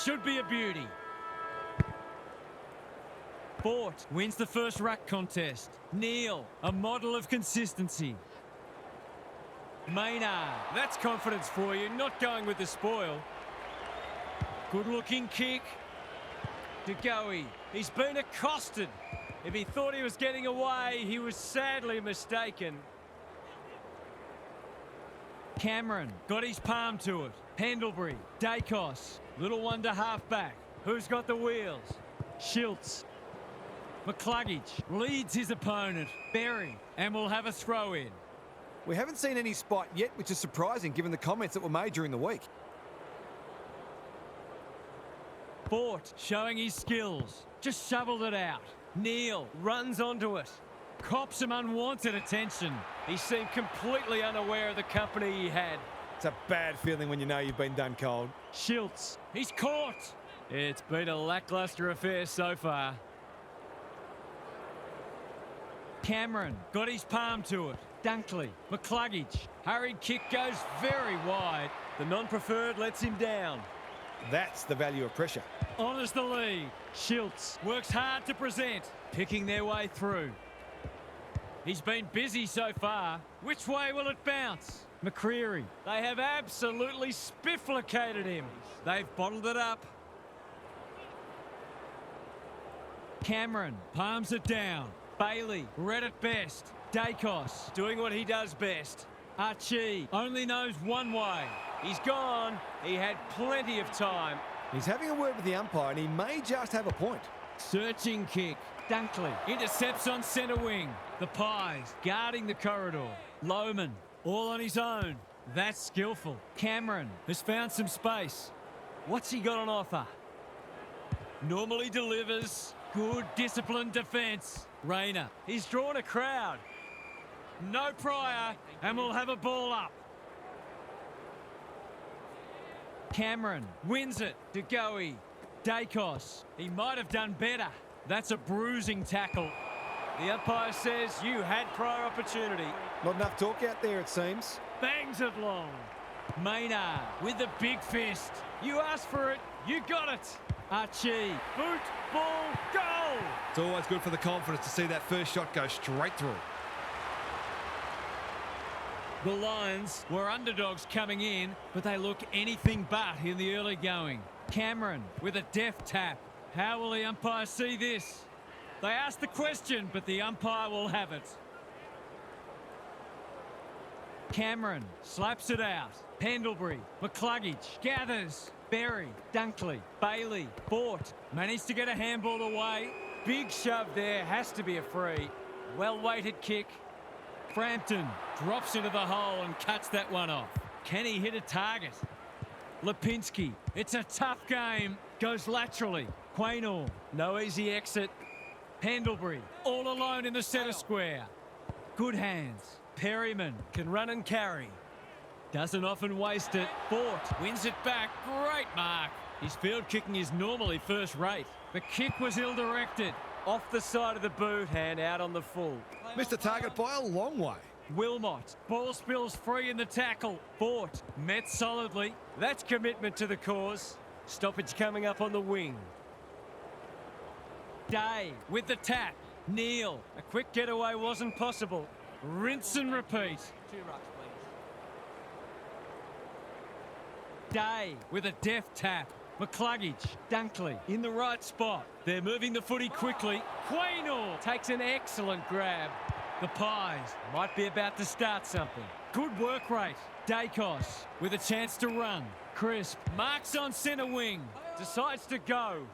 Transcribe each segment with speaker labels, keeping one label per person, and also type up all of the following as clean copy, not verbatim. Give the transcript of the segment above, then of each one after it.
Speaker 1: should be a beauty. Fort wins the first ruck contest. Neal, a model of consistency. Maynard, that's confidence for you, not going with the spoil. Good looking kick. De Goey, he's been accosted. If he thought he was getting away, he was sadly mistaken. Cameron got his palm to it. Pendlebury, Dacos, little one to half-back. Who's got the wheels? Schiltz. McCluggage leads his opponent. Berry, and will have a throw-in.
Speaker 2: We haven't seen any spot yet, which is surprising given the comments that were made during the week.
Speaker 1: Fort showing his skills. Just shoveled it out. Neal runs onto it. Cops some unwanted attention. He seemed completely unaware of the company he had.
Speaker 2: It's a bad feeling when you know you've been done cold.
Speaker 1: Schiltz, he's caught. It's been a lacklustre affair so far. Cameron got his palm to it. Dunkley, McCluggage. Hurried kick goes very wide. The non-preferred lets him down.
Speaker 2: That's the value of pressure.
Speaker 1: Honours the lead. Schiltz works hard to present, picking their way through. He's been busy so far. Which way will it bounce? McCreary. They have absolutely spifflicated him. They've bottled it up. Cameron palms it down. Bailey read it best. Dacos doing what he does best. Archie only knows one way. He's gone. He had plenty of time.
Speaker 2: He's having a word with the umpire and he may just have a point.
Speaker 1: Searching kick. Dunkley intercepts on centre wing. The Pies guarding the corridor. Lohman all on his own. That's skillful. Cameron has found some space. What's he got on offer? Normally delivers. Good disciplined defence. Rayner, he's drawn a crowd. No prior, and we'll have a ball up. Cameron wins it. De Goey. Dacos. He might have done better. That's a bruising tackle. The umpire says you had prior opportunity.
Speaker 2: Not enough talk out there, it seems.
Speaker 1: Bangs it long. Maynard with the big fist. You asked for it, you got it. Archie, boot, ball, goal!
Speaker 2: It's always good for the confidence to see that first shot go straight through.
Speaker 1: The Lions were underdogs coming in, but they look anything but in the early going. Cameron with a deft tap. How will the umpire see this? They asked the question, but the umpire will have it. Cameron slaps it out. Pendlebury, McCluggage, gathers. Berry, Dunkley, Bailey, Fort managed to get a handball away. Big shove there, has to be a free. Well-weighted kick. Frampton drops into the hole and cuts that one off. Can he hit a target? Lipinski, it's a tough game. Goes laterally. Quaynor, no easy exit. Pendlebury, all alone in the centre square. Good hands. Perryman can run and carry. Doesn't often waste it. Fort wins it back. Great mark. His field kicking is normally first rate. The kick was ill-directed. Off the side of the boot and out on the full.
Speaker 2: Missed the target by a long way.
Speaker 1: Wilmot. Ball spills free in the tackle. Fort met solidly. That's commitment to the cause. Stoppage coming up on the wing. Day with the tap. Neal. A quick getaway wasn't possible. Rinse and repeat.
Speaker 3: 2 rucks, please.
Speaker 1: Day with a deft tap. McCluggage, Dunkley in the right spot. They're moving the footy quickly. Quaynor takes an excellent grab. The Pies might be about to start something. Good work rate. Dacos with a chance to run. Crisp marks on centre wing. Decides to go.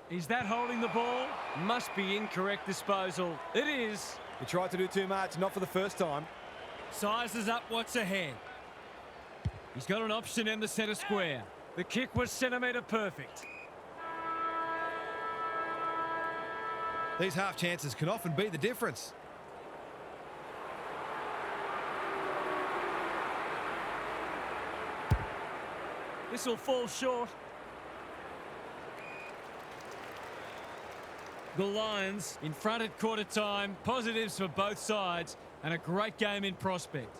Speaker 1: Is that holding the ball? Must be incorrect disposal. It is.
Speaker 2: He tried to do too much, not for the first time.
Speaker 1: Sizes up what's ahead. He's got an option in the centre square. The kick was centimetre perfect.
Speaker 2: These half chances can often be the difference.
Speaker 1: This will fall short. The Lions in front at quarter time. Positives for both sides and a great game in prospect.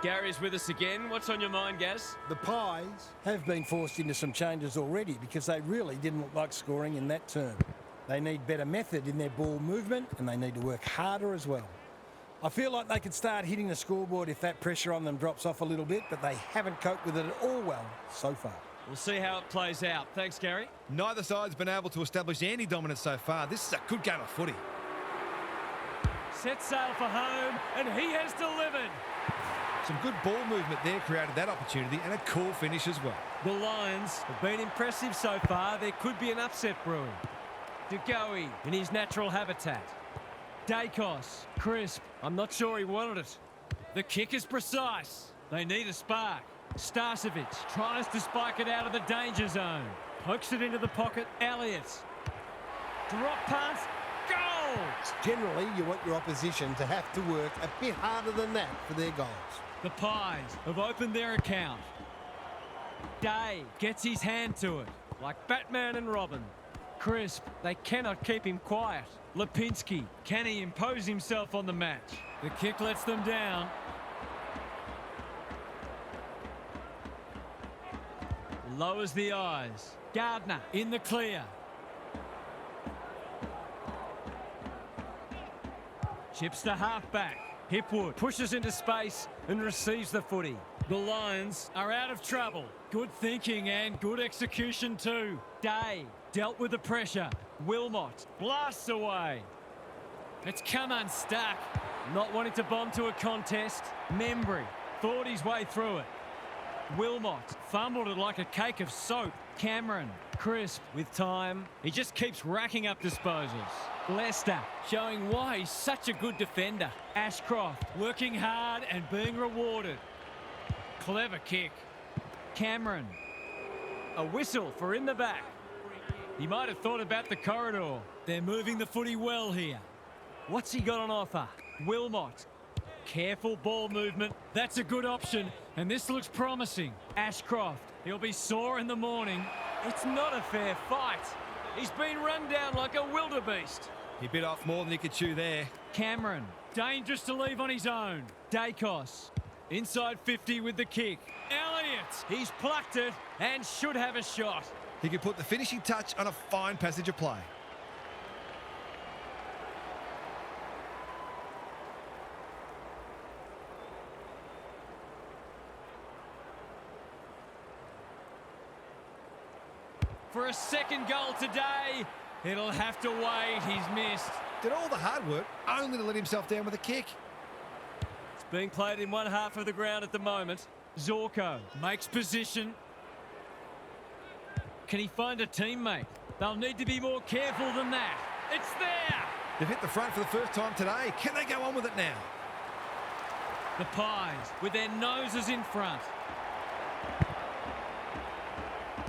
Speaker 1: Gary's with us again. What's on your mind, Gaz?
Speaker 3: The Pies have been forced into some changes already because they really didn't look like scoring in that term. They need better method in their ball movement and they need to work harder as well. I feel like they could start hitting the scoreboard if that pressure on them drops off a little bit, but they haven't coped with it at all well so far.
Speaker 1: We'll see how it plays out. Thanks, Gary.
Speaker 2: Neither side's been able to establish any dominance so far. This is a good game of footy.
Speaker 1: Set sail for home, and he has delivered.
Speaker 2: Some good ball movement there created that opportunity and a cool finish as well.
Speaker 1: The Lions have been impressive so far. There could be an upset brewing. De Goey in his natural habitat. Dacos, crisp. I'm not sure he wanted it. The kick is precise. They need a spark. Starcevic tries to spike it out of the danger zone. Pokes it into the pocket. Elliott. Drop pass. Goal!
Speaker 3: Generally, you want your opposition to have to work a bit harder than that for their goals.
Speaker 1: The Pies have opened their account. Day gets his hand to it, like Batman and Robin. Crisp, they cannot keep him quiet. Lipinski, can he impose himself on the match? The kick lets them down. Lowers the eyes. Gardner in the clear. Chips to halfback. Hipwood pushes into space and receives the footy. The Lions are out of trouble. Good thinking and good execution too. Day dealt with the pressure. Wilmot blasts away. It's come unstuck. Not wanting to bomb to a contest. Membry thought his way through it. Wilmot fumbled it like a cake of soap. Cameron, crisp with time. He just keeps racking up disposals. Lester showing why he's such a good defender. Ashcroft working hard and being rewarded. Clever kick. Cameron. A whistle for in the back. He might have thought about the corridor. They're moving the footy well here. What's he got on offer? Wilmot. Careful ball movement. That's a good option. And this looks promising. Ashcroft. He'll be sore in the morning. It's not a fair fight. He's been run down like a wildebeest.
Speaker 2: He bit off more than he could chew there.
Speaker 1: Cameron. Dangerous to leave on his own. Dacos. Inside 50 with the kick. Elliott. He's plucked it and should have a shot.
Speaker 2: He could put the finishing touch on a fine passage of play.
Speaker 1: For a second goal today, it'll have to wait. He's missed.
Speaker 2: Did all the hard work only to let himself down with a kick.
Speaker 1: It's being played in one half of the ground at the moment. Zorko makes position. Can he find a teammate? They'll need to be more careful than that. It's there!
Speaker 2: They've hit the front for the first time today. Can they go on with it now?
Speaker 1: The Pies with their noses in front.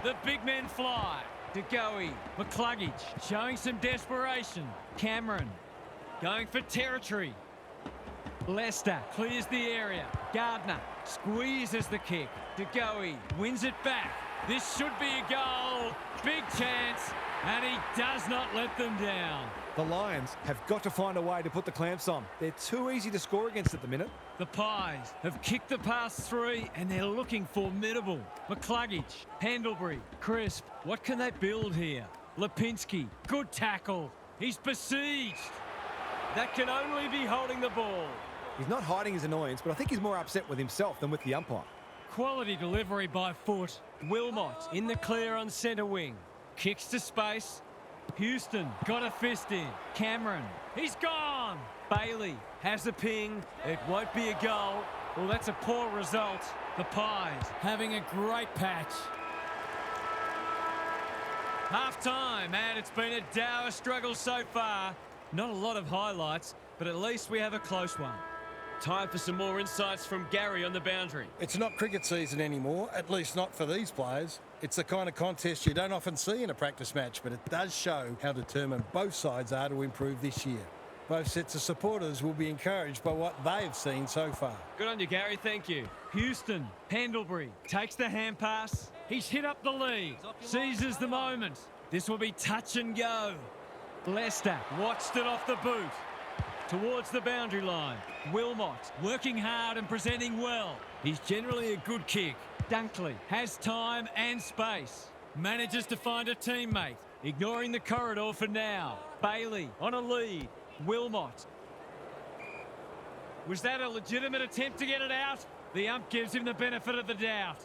Speaker 1: The big men fly. De Goey, McCluggage showing some desperation. Cameron going for territory. Lester clears the area. Gardner squeezes the kick. De Goey wins it back. This should be a goal. Big chance. And he does not let them down.
Speaker 2: The Lions have got to find a way to put the clamps on. They're too easy to score against at the minute.
Speaker 1: The Pies have kicked the past three and they're looking formidable. McCluggage, Pendlebury, Crisp. What can they build here? Lipinski, good tackle. He's besieged. That can only be holding the ball.
Speaker 2: He's not hiding his annoyance, but I think he's more upset with himself than with the umpire.
Speaker 1: Quality delivery by foot. Wilmot in the clear on centre wing. Kicks to space. Houston got a fist in. Cameron, he's gone. Bailey has a ping. It won't be a goal. Well, that's a poor result. The Pies having a great patch. Half-time, and it's been a dour struggle so far. Not a lot of highlights, but at least we have a close one. Time for some more insights from Gary on the boundary.
Speaker 3: It's not cricket season anymore, at least not for these players. It's the kind of contest you don't often see in a practice match, but it does show how determined both sides are to improve this year. Both sets of supporters will be encouraged by what they've seen so far.
Speaker 1: Good on you, Gary. Thank you. Houston, Pendlebury takes the hand pass. He's hit up the lead. Seizes the moment. This will be touch and go. Lester watched it off the boot. towards the boundary line. Wilmot working hard and presenting well. He's generally a good kick. Dunkley has time and space. Manages to find a teammate. Ignoring the corridor for now. Bailey on a lead. Wilmot. Was that a legitimate attempt to get it out? The ump gives him the benefit of the doubt.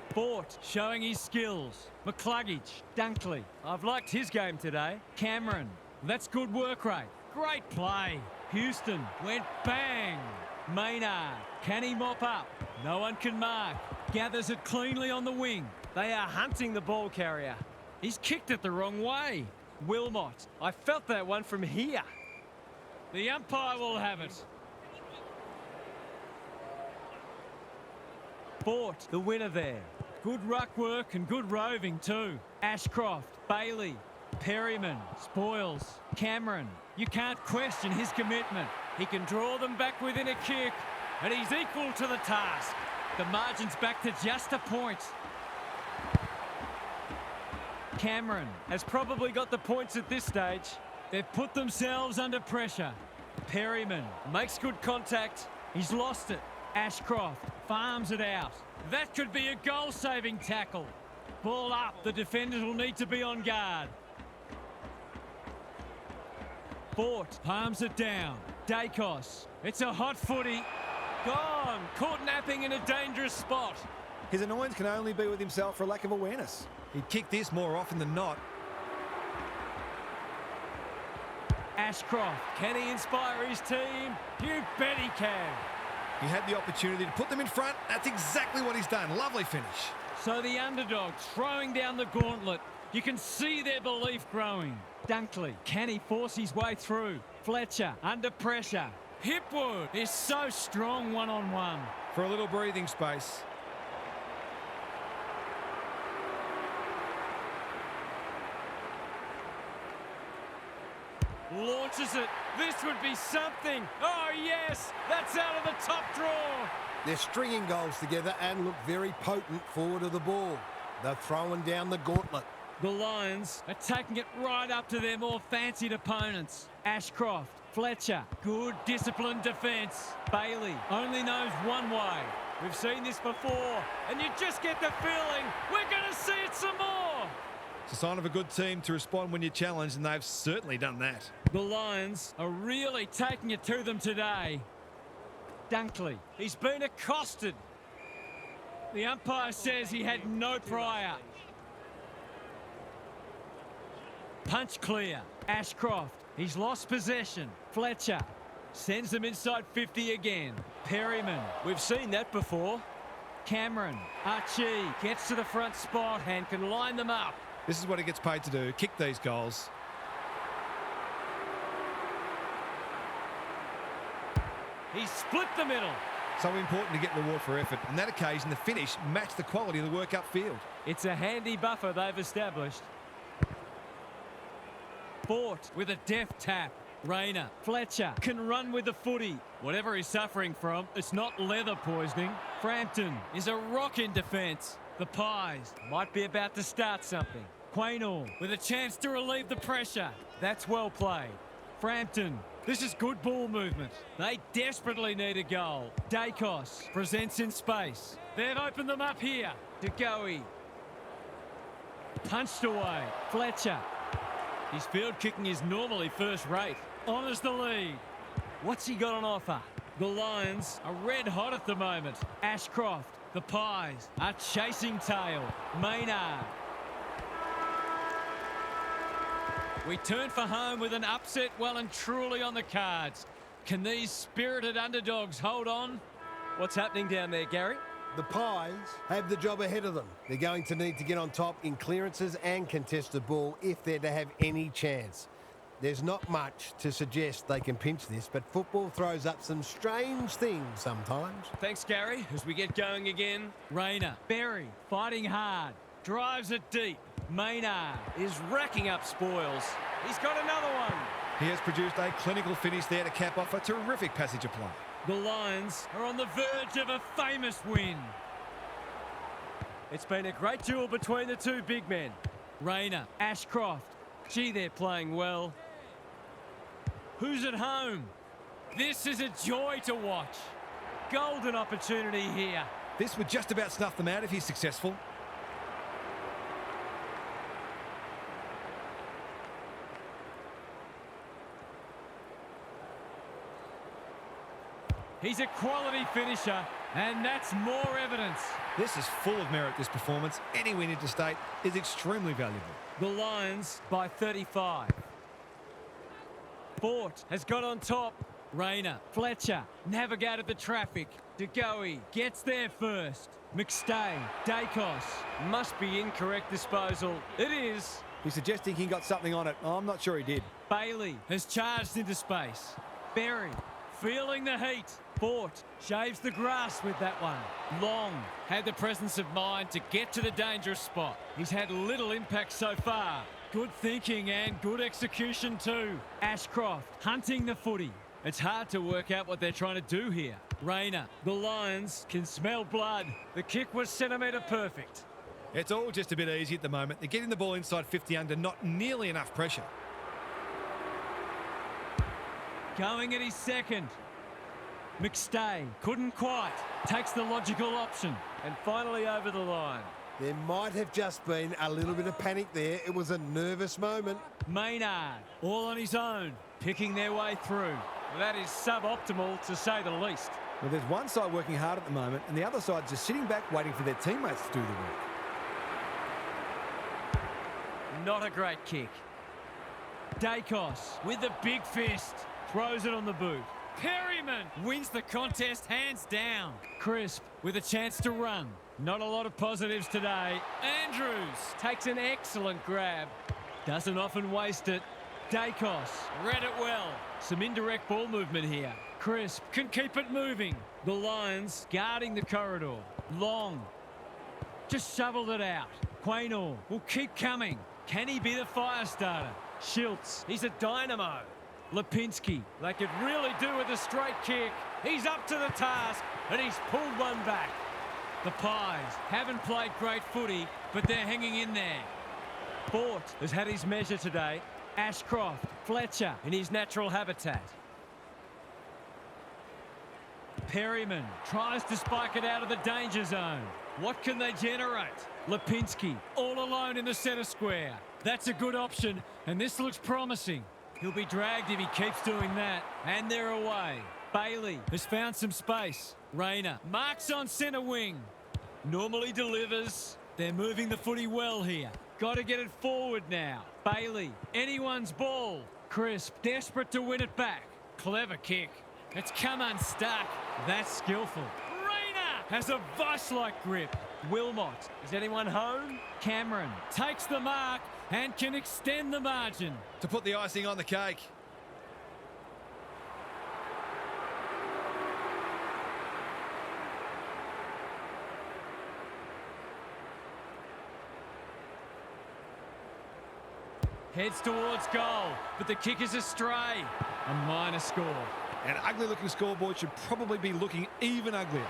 Speaker 1: Fort showing his skills. McCluggage. Dunkley. I've liked his game today. Cameron. That's good work rate. Great play. Houston went bang. Maynard. Can he mop up? No one can mark. Gathers it cleanly on the wing. They are hunting the ball carrier. He's kicked it the wrong way. Wilmot. I felt that one from here. The umpire will have it. Fort, the winner there. Good ruck work and good roving too. Ashcroft, Bailey, Perryman, Spoils, Cameron. You can't question his commitment. He can draw them back within a kick, and he's equal to the task. The margin's back to just a point. Cameron has probably got the points at this stage. They've put themselves under pressure. Perryman makes good contact. He's lost it. Ashcroft farms it out. That could be a goal-saving tackle. Ball up. The defenders will need to be on guard. Fort palms it down. Dacos. It's a hot footy. Gone. Caught napping in a dangerous spot.
Speaker 2: His annoyance can only be with himself for a lack of awareness. He'd kick this more often than not.
Speaker 1: Ashcroft. Can he inspire his team? You bet he can.
Speaker 2: He had the opportunity to put them in front. That's exactly what he's done. Lovely finish.
Speaker 1: So the underdog throwing down the gauntlet. You can see their belief growing. Dunkley, can he force his way through? Fletcher, under pressure. Hipwood is so strong one-on-one.
Speaker 2: For a little breathing space.
Speaker 1: Launches it. This would be something. Oh, yes. That's out of the top draw.
Speaker 3: They're stringing goals together and look very potent forward of the ball. They're throwing down the gauntlet.
Speaker 1: The Lions are taking it right up to their more fancied opponents. Ashcroft, Fletcher, good disciplined defence. Bailey only knows one way. We've seen this before, and you just get the feeling we're going to see it some more.
Speaker 2: It's a sign of a good team to respond when you're challenged, and they've certainly done that.
Speaker 1: The Lions are really taking it to them today. Dunkley, he's been accosted. The umpire says he had no prior. Punch clear. Ashcroft, he's lost possession. Fletcher sends them inside 50 again. Perryman, we've seen that before. Cameron, Archie gets to the front spot and can line them up.
Speaker 2: This is what he gets paid to do, kick these goals.
Speaker 1: He split the middle.
Speaker 2: So important to get reward for effort. On that occasion, the finish matched the quality of the work upfield.
Speaker 1: It's a handy buffer they've established. Fort with a deft tap. Rayner, Fletcher can run with the footy. Whatever he's suffering from, it's not leather poisoning. Frampton is a rock in defence. The Pies might be about to start something. Quaynor with a chance to relieve the pressure. That's well played. Frampton, this is good ball movement. They desperately need a goal. Dacos presents in space. They've opened them up here. DeGoey. Punched away. Fletcher. His field kicking is normally first rate. Honours the lead. What's he got on offer? The Lions are red hot at the moment. Ashcroft. The Pies are chasing tail. Maynard. We turn for home with an upset well and truly on the cards. Can these spirited underdogs hold on? What's happening down there, Gary?
Speaker 3: The Pies have the job ahead of them. They're going to need to get on top in clearances and contested ball if they're to have any chance. There's not much to suggest they can pinch this, but football throws up some strange things sometimes.
Speaker 1: Thanks, Gary. As we get going again, Rayner, Berry, fighting hard, drives it deep. Maynard is racking up spoils. He's got another one.
Speaker 2: He has produced a clinical finish there to cap off a terrific passage of play.
Speaker 1: The Lions are on the verge of a famous win. It's been a great duel between the two big men. Rayner, Ashcroft. Gee, they're playing well. Who's at home? This is a joy to watch. Golden opportunity here.
Speaker 2: This would just about snuff them out if he's successful.
Speaker 1: He's a quality finisher, and that's more evidence.
Speaker 2: This is full of merit, this performance. Any win interstate is extremely valuable.
Speaker 1: The Lions by 35. Fort has got on top. Rayner, Fletcher, navigated the traffic. DeGoey gets there first. McStay, Dacos, must be incorrect disposal. It is.
Speaker 2: He's suggesting he got something on it. I'm not sure he did.
Speaker 1: Bailey has charged into space. Berry, feeling the heat. Fort shaves the grass with that one. Long had the presence of mind to get to the dangerous spot. He's had little impact so far. Good thinking and good execution too. Ashcroft hunting the footy. It's hard to work out what they're trying to do here. Rayner, the Lions can smell blood. The kick was centimetre perfect.
Speaker 2: It's all just a bit easy at the moment. They're getting the ball inside 50 under not nearly enough pressure.
Speaker 1: Going at his second. McStay couldn't quite. Takes the logical option and finally over the line.
Speaker 4: There might have just been a little bit of panic there. It was a nervous moment.
Speaker 1: Maynard, all on his own, picking their way through. That is suboptimal to say the least.
Speaker 2: Well, there's one side working hard at the moment and the other side just sitting back waiting for their teammates to do the work.
Speaker 1: Not a great kick. Dacos with the big fist. Throws it on the boot. Perryman wins the contest hands down. Crisp with a chance to run. Not a lot of positives today. Andrews takes an excellent grab. Doesn't often waste it. Dacos read it well. Some indirect ball movement here. Crisp can keep it moving. The Lions guarding the corridor. Long just shoveled it out. Quaynor will keep coming. Can he be the fire starter? Schultz, he's a dynamo. Lipinski, they could really do with a straight kick. He's up to the task, and he's pulled one back. The Pies haven't played great footy, but they're hanging in there. Fort has had his measure today. Ashcroft, Fletcher in his natural habitat. Perryman tries to spike it out of the danger zone. What can they generate? Lipinski all alone in the centre square. That's a good option, and this looks promising. He'll be dragged if he keeps doing that. And they're away. Bailey has found some space. Rayner marks on centre wing. Normally delivers. They're moving the footy well here. Got to get it forward now. Bailey, anyone's ball. Crisp, desperate to win it back. Clever kick. It's come unstuck. That's skillful. Rayner has a vice-like grip. Wilmot, is anyone home? Cameron takes the mark and can extend the margin.
Speaker 2: To put the icing on the cake.
Speaker 1: Heads towards goal, but the kick is astray. A minor score.
Speaker 2: An ugly-looking scoreboard should probably be looking even uglier.